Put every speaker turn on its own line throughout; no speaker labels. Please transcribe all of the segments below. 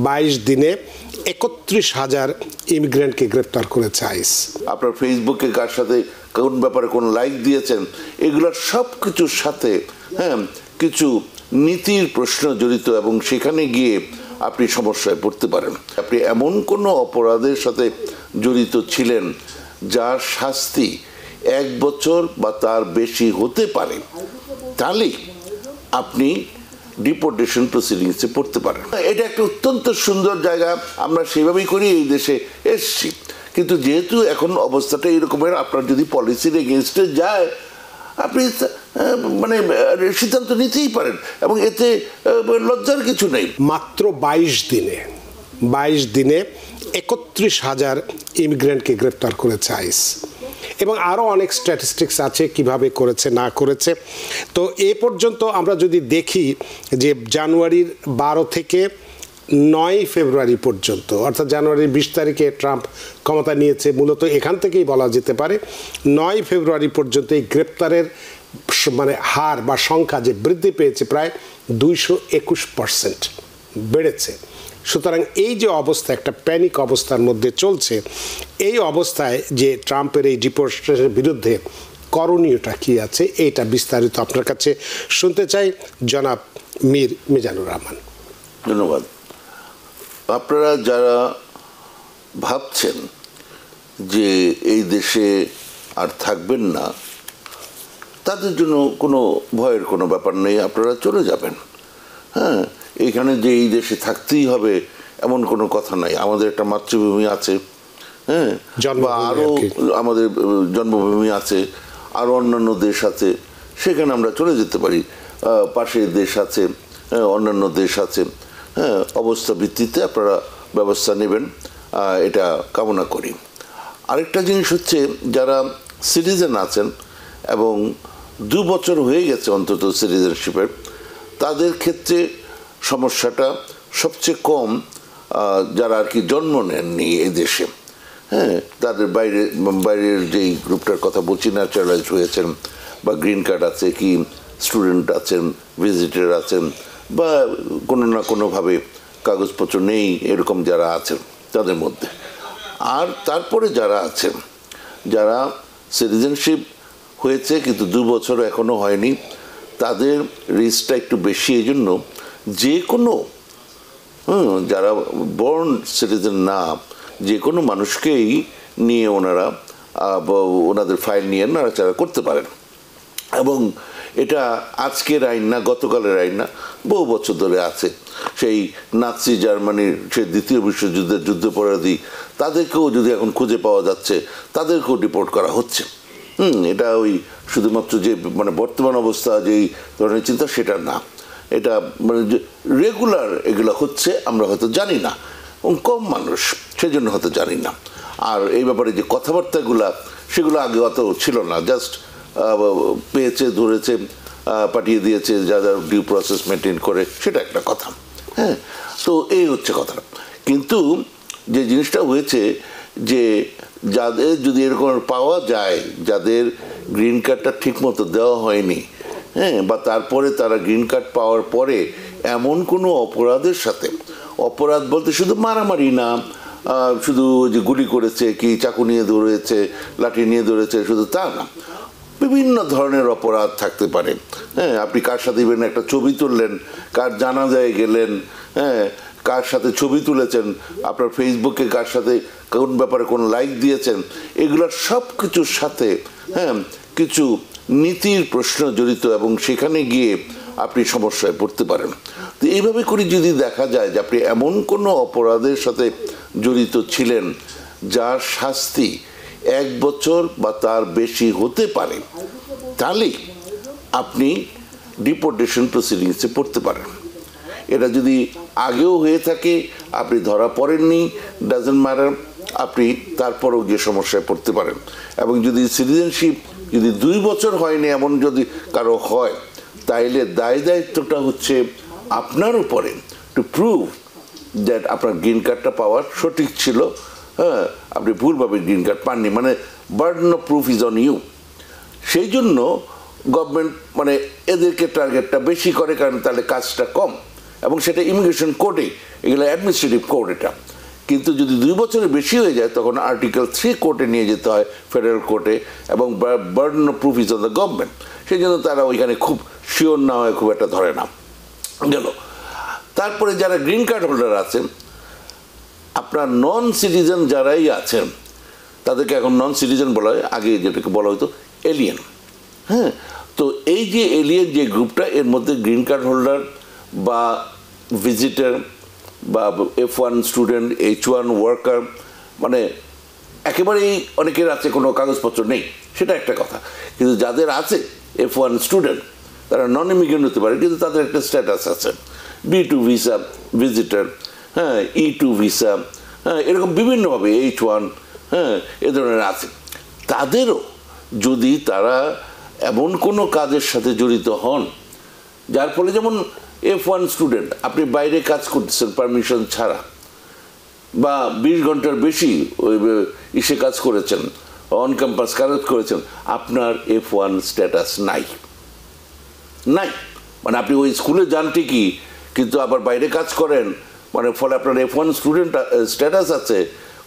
22 দিনে 31,000 ইমিগ্রেন্টকে গ্রেপ্তার করেছে আইস।
আপনার ফেসবুকে কার সাথে কোন ব্যাপারে কোন লাইক দিয়েছেন, এগুলোর সব কিছুর সাথে কিছু নীতির প্রশ্ন জড়িত, এবং সেখানে গিয়ে আপনি সমস্যায় পড়তে পারেন। আপনি এমন কোনো অপরাধের সাথে জড়িত ছিলেন যার শাস্তি 1 বছর বা তার বেশি হতে পারে, তাহলে আপনি ডিপোর্টেশন প্রসিডিংসে পড়তে পারেন। এটা একটা অত্যন্ত সুন্দর জায়গা, আমরা সেভাবেই করি, এই দেশে এসছি। কিন্তু যেহেতু এখন অবস্থাটা এরকমের, আপনার যদি পলিসির এগেনস্টে যায়, আপনি মানে সিদ্ধান্ত নিতেই পারেন, এবং এতে লজ্জার কিছু নেই।
মাত্র 22 দিনে 31,000 ইমিগ্রেন্টকে গ্রেপ্তার করেছে আইস, এবং আরও অনেক স্ট্যাটিস্টিক্স আছে কিভাবে করেছে না করেছে। তো এ পর্যন্ত আমরা যদি দেখি যে জানুয়ারির 12 থেকে 9 ফেব্রুয়ারি পর্যন্ত, অর্থাৎ জানুয়ারির 20 তারিখে ট্রাম্প ক্ষমতা নিয়েছে, মূলত এখান থেকেই বলা যেতে পারে 9 ফেব্রুয়ারি পর্যন্ত এই গ্রেপ্তারের মানে হার বা সংখ্যা যে বৃদ্ধি পেয়েছে প্রায় 221% বেড়েছে। সুতরাং এই যে অবস্থা, একটা প্যানিক অবস্থার মধ্যে চলছে, এই অবস্থায় যে ট্রাম্পের এই ডিপোর্টেশনের বিরুদ্ধে করণীয়টা কি আছে, এইটা বিস্তারিত আপনার কাছে শুনতে চাই জনাব মীর মিজানুর রহমান।
ধন্যবাদ। আপনারা যারা ভাবছেন যে এই দেশে আর থাকবেন না, তাদের জন্য কোনো ভয়ের কোনো ব্যাপার নেই, আপনারা চলে যাবেন। হ্যাঁ, এখানে যে এই দেশে থাকতেই হবে এমন কোনো কথা নাই। আমাদের একটা মাতৃভূমি আছে, হ্যাঁ, বা আরও আমাদের জন্মভূমি আছে, আরও অন্যান্য দেশ আছে, সেখানে আমরা চলে যেতে পারি। পাশের দেশ আছে, অন্যান্য দেশ আছে। হ্যাঁ, অবস্থা ভিত্তিতে আপনারা ব্যবস্থা নেবেন, এটা কামনা করি। আরেকটা জিনিস হচ্ছে, যারা সিটিজেন আছেন এবং 2 বছর হয়ে গেছে অন্তত সিটিজেনশিপের, তাদের ক্ষেত্রে সমস্যাটা সবচেয়ে কম যারা আর কি জন্ম নেননি এই দেশে। হ্যাঁ, তাদের বাইরের যেই গ্রুপটার কথা বলছি, ন্যাচারালাইজড হয়েছেন বা গ্রিন কার্ড আছে, কি স্টুডেন্ট আছেন, ভিজিটর আছেন, বা কোনো না কোনোভাবে কাগজপত্র নেই, এরকম যারা আছেন তাদের মধ্যে। আর তারপরে যারা আছেন, যারা সিটিজেনশিপ হয়েছে কিন্তু 2 বছর এখনও হয়নি, তাদের রিস্কটা একটু বেশি। এই জন্য যে কোনো যারা বর্ন সিটিজেন না, যে কোনো মানুষকেই নিয়ে ওনাদের ফাইল নিয়ে নাড়াচাড়া করতে পারেন। এবং এটা আজকের আইন না, গতকালের আইন না, বহু বছর ধরে আছে। সেই নাৎসি জার্মানির সে 2য় বিশ্বযুদ্ধের যুদ্ধাপরাধী, তাদেরকেও যদি এখন খুঁজে পাওয়া যাচ্ছে, তাদেরকেও ডিপোর্ট করা হচ্ছে। এটা ওই শুধুমাত্র যে মানে বর্তমান অবস্থা যেই ধরনের চিন্তা, সেটা না। এটা মানে রেগুলার এগুলো হচ্ছে, আমরা হয়তো জানি না, কম মানুষ, সেজন্য হয়তো জানি না। আর এই ব্যাপারে যে কথাবার্তাগুলা, সেগুলো আগে অত ছিল না, জাস্ট পেয়েছে, ধরেছে, পাঠিয়ে দিয়েছে, যা যা ডিউ প্রসেস মেনটেন করে, সেটা একটা কথা। হ্যাঁ, তো এই হচ্ছে কথাটা। কিন্তু যে জিনিসটা হয়েছে, যে যাদের যদি এরকম পাওয়া যায়, যাদের গ্রিন কার্ডটা ঠিক মতো দেওয়া হয়নি, হ্যাঁ, বা তারপরে তারা গ্রিন কার্ড পাওয়ার পরে এমন কোনো অপরাধের সাথে, অপরাধ বলতে শুধু মারামারি না, শুধু যে গুলি করেছে, কি চাকু নিয়ে ধরেছে, লাঠি নিয়ে ধরেছে, শুধু তা না, বিভিন্ন ধরনের অপরাধ থাকতে পারে। হ্যাঁ, আপনি কার সাথে ইভেন একটা ছবি তুললেন, কার জানাজায় গেলেন, হ্যাঁ, কার সাথে ছবি তুলেছেন, আপনার ফেসবুকে কার সাথে কোন ব্যাপারে কোন লাইক দিয়েছেন, এগুলোর সব কিছুর সাথে কিছু নীতির প্রশ্ন জড়িত, এবং সেখানে গিয়ে আপনি সমস্যায় পড়তে পারেন। তো এইভাবে করে যদি দেখা যায় যে আপনি এমন কোনো অপরাধের সাথে জড়িত ছিলেন যার শাস্তি 1 বছর বা তার বেশি হতে পারে, তাহলে আপনি ডিপোর্টেশন প্রসিডিংসে পড়তে পারেন। এটা যদি আগেও হয়ে থাকে, আপনি ধরা পড়েননি, ডাজন্ট ম্যাটার, আপনি তারপরেও গিয়ে সমস্যায় পড়তে পারেন। এবং যদি সিটিজেনশিপ যদি 2 বছর হয়নি এমন যদি কারো হয়, তাইলে দায়িত্বটা হচ্ছে আপনার উপরে, টু প্রুভ দ্যাট আপনার গ্রিন কার্ডটা পাওয়ার সঠিক ছিল। হ্যাঁ, আপনি ভুলভাবে গ্রিন কার্ড পাননি, মানে burden of proof is on you. সেই জন্য গভর্নমেন্ট মানে এদেরকে টার্গেটটা বেশি করে, কারণ তাহলে কাজটা কম, এবং সেটা ইমিগ্রেশন কোর্টে, এগুলো অ্যাডমিনিস্ট্রেটিভ কোর্ট এটা। কিন্তু যদি 2 বছরের বেশি হয়ে যায় তখন আর্টিকেল 3 কোর্টে নিয়ে যেতে হয়, ফেডারেল কোর্টে, এবং burden of proof is on the government. সেই জন্য তারা ওইখানে খুব শিওর না হয়, খুব একটা ধরে না গেল। তারপরে যারা গ্রিন কার্ড হোল্ডার আছেন, আপনার নন সিটিজেন যারাই আছেন তাদেরকে এখন নন সিটিজেন বলা হয়, আগে যেটাকে বলা হতো এলিয়েন। হ্যাঁ, তো এই যে এলিয়েন যে গ্রুপটা, এর মধ্যে গ্রিন কার্ড হোল্ডার বা ভিজিটার বা F1 স্টুডেন্ট, H1 ওয়ার্কার, মানে একেবারেই অনেকের আছে কোনো কাগজপত্র নেই, সেটা একটা কথা। কিন্তু যাদের আছে F1 স্টুডেন্ট, তারা নন ইমিগ্রেন্ট হতে পারে, কিন্তু তাদের একটা স্ট্যাটাস আছে, B2 ভিসা, ভিজিটার, হ্যাঁ, E2 ভিসা, হ্যাঁ, এরকম বিভিন্নভাবে H1, হ্যাঁ, এ ধরনের আছে। তাদেরও যদি তারা এমন কোনো কাজের সাথে জড়িত হন যার ফলে, যেমন F1 স্টুডেন্ট, আপনি বাইরে কাজ করতেছেন পারমিশন ছাড়া, বা 20 ঘন্টার বেশি ওই ইসে কাজ করেছেন, অন ক্যাম্পাস কাজ করেছেন, আপনার F1 স্ট্যাটাস নাই। মানে আপনি ওই স্কুলে যান ঠিকই, কিন্তু আবার বাইরে কাজ করেন, মানে ফলে আপনার F1 স্টুডেন্ট স্ট্যাটাস আছে,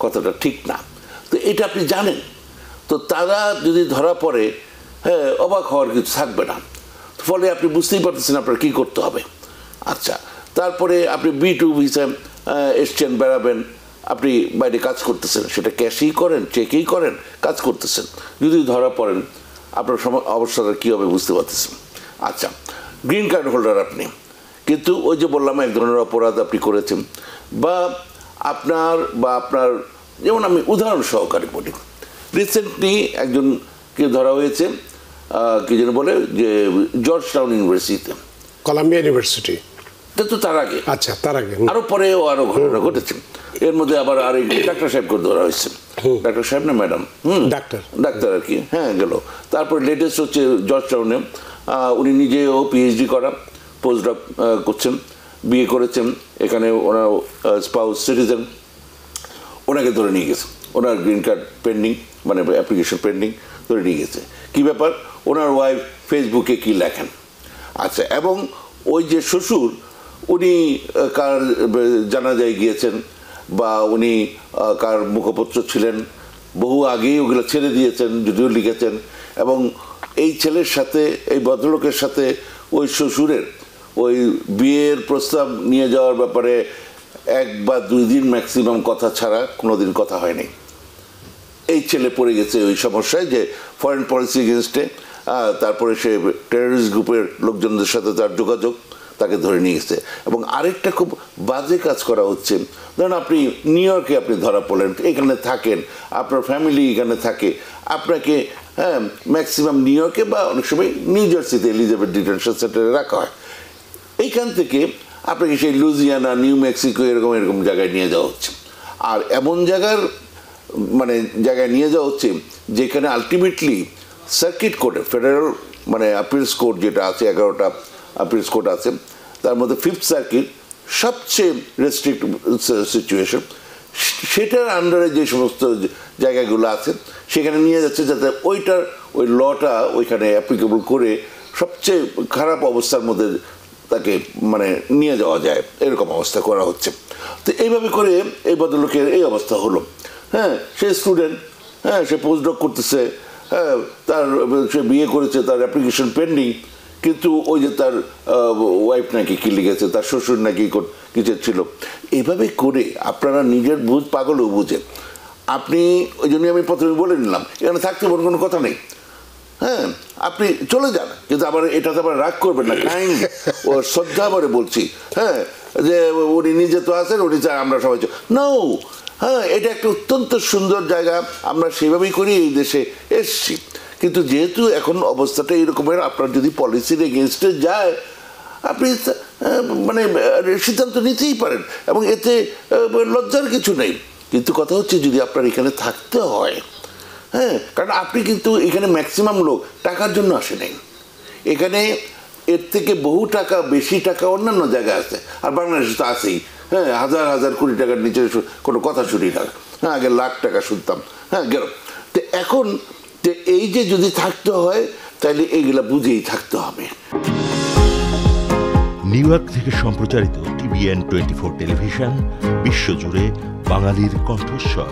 কথাটা ঠিক না। তো এটা আপনি জানেন। তো তারা যদি ধরা পড়ে, হ্যাঁ, অবাক হওয়ার কিছু থাকবে না। ফলে আপনি বুঝতেই পারতেছেন আপনার কী করতে হবে। আচ্ছা, তারপরে আপনি B2 ভিসা এসছেন, বেড়াবেন, আপনি বাইরে কাজ করতেছেন, সেটা ক্যাশেই করেন, চেকেই করেন, কাজ করতেছেন, যদি ধরা পড়েন আপনার অবস্থাটা কী হবে বুঝতে পারতেছেন। আচ্ছা, গ্রিন কার্ড হোল্ডার আপনি, কিন্তু ওই যে বললাম এক ধরনের অপরাধ আপনি করেছেন, বা আপনার যেমন আমি উদাহরণ সহকারে বলি, রিসেন্টলি একজনকে ধরা হয়েছে, কি যেন বলে, যে জর্জ টাউন ইউনিভার্সিটিতে,
কলাম্বিয়া ইউনিভার্সিটি,
তো তার আগে,
আচ্ছা, তার আগে
আরো পরেও আরো ঘটনা ঘটেছে। এর মধ্যে আবার আরেক ডাক্তার সাহেবকে ধরা হয়েছে, ডাক্তার সাহেব না ম্যাডাম, ডাক্তার আর কি, হ্যাঁ, গেল। তারপর লেটেস্ট হচ্ছে জর্জ টাউনে, উনি নিজেও PhD করা, পোস্ট ডক করছেন, বিয়ে করেছেন, এখানে ওনার স্পাউস সিটিজেন, ওনাকে ধরে নিয়ে গেছে, ওনার গ্রিন কার্ড পেন্ডিং, মানে অ্যাপ্লিকেশন পেন্ডিং, ধরে নিয়ে গেছে। কী ব্যাপার, ওনার ওয়াইফ ফেসবুকে কি লেখেন। আচ্ছা, এবং ওই যে শ্বশুর, উনি কার জানাজায় গিয়েছেন, বা উনি কার মুখপত্র ছিলেন, বহু আগেই ওগুলো ছেড়ে দিয়েছেন, যদিও লিখেছেন। এবং এই ছেলের সাথে, এই ভদ্রলোকের সাথে ওই শ্বশুরের ওই বিয়ের প্রস্তাব নিয়ে যাওয়ার ব্যাপারে 1 বা 2 দিন ম্যাক্সিমাম কথা ছাড়া কোনো দিন কথা হয়নি। এই ছেলে পড়ে গেছে ওই সমস্যায় যে ফরেন পলিসি এগেনস্টে, তারপরে সে টেররিস্ট গ্রুপের লোকজনদের সাথে তার যোগাযোগ, তাকে ধরে নিয়ে গেছে। এবং আরেকটা খুব বাজে কাজ করা হচ্ছে, ধরুন আপনি নিউ ইয়র্কে আপনি ধরা পড়লেন, এখানে থাকেন, আপনার ফ্যামিলি এখানে থাকে, আপনাকে, হ্যাঁ, ম্যাক্সিমাম নিউ ইয়র্কে বা অনেক সময় নিউ জার্সিতে এলিজাবেথ ডিটেনশন সেন্টারে রাখা হয়। এইখান থেকে আপনাকে সেই লুজিয়ানা, নিউ মেক্সিকো, এরকম জায়গায় নিয়ে যাওয়া হচ্ছে। আর এমন জায়গায় নিয়ে যাওয়া হচ্ছে যেখানে আলটিমেটলি সার্কিট কোর্টে, ফেডারেল মানে আপিলস কোর্ট যেটা আছে, 11টা আপিলস কোর্ট আছে, তার মধ্যে 5th সার্কিট সবচেয়ে রেস্ট্রিক্ট সিচুয়েশন, সেটার আন্ডারে যে সমস্ত জায়গাগুলো আছে সেখানে নিয়ে যাচ্ছে, যাতে ওই লটা ওইখানে অ্যাপ্লিকেবল করে সবচেয়ে খারাপ অবস্থার মধ্যে তাকে নিয়ে যাওয়া যায়, এরকম অবস্থা করা হচ্ছে। তো এইভাবে করে এই ভদ্রলোকের এই অবস্থা হলো। হ্যাঁ, সে স্টুডেন্ট, হ্যাঁ, সে পোস্ট ডক করতেছে, হ্যাঁ, সে বিয়ে করেছে, তার অ্যাপ্লিকেশন পেন্ডিং, কিন্তু ওই যে তার ওয়াইফ নাকি কি লিখেছে, তার শ্বশুর নাকি কিছু ছিল। এইভাবে করে আপনারা নিজের পাগলও বুঝেন। আপনি, ওই জন্যই আমি প্রথমে বলে নিলাম, এখানে থাকতে পারেন, কোনো কথা নেই, হ্যাঁ, আপনি চলে যান, কিন্তু আবার এটাতে আবার রাগ করবেন না, কাইন্ডলি ও শ্রদ্ধা করে বলছি, হ্যাঁ, যে উনি নিজে তো আছেন, উনি চাই আমরা সবাই নো, হ্যাঁ, এটা একটা অত্যন্ত সুন্দর জায়গা, আমরা সেভাবেই করি এই দেশে এসছি। কিন্তু যেহেতু এখন অবস্থাটা এরকমের, আপনার যদি পলিসির এগেনস্টে যায়, আপনি সিদ্ধান্ত নিতেই পারেন, এবং এতে লজ্জার কিছু নেই। কিন্তু কথা হচ্ছে, যদি আপনার এখানে থাকতে হয়, হ্যাঁ, কারণ আপনি কিন্তু এখানে ম্যাক্সিমাম লোক টাকার জন্য আসে নাই, এখানে এর থেকে বহু টাকা, বেশি টাকা অন্যান্য জায়গায় আছে, আর বাংলাদেশে তো আছেই, হ্যাঁ, হাজার কোটি টাকার নিচে কোনো কথা শুনি না, হ্যাঁ, আগে লাখ টাকা শুনতাম, হ্যাঁ, গেল। তো এখন এই যে যদি থাকতে হয়, তাহলে এইগুলা বুঝেই থাকতে হবে।
নিউ ইয়র্ক থেকে সম্প্রচারিত TVN 24 টেলিভিশন, বিশ্বজুড়ে বাঙালির কণ্ঠস্বর।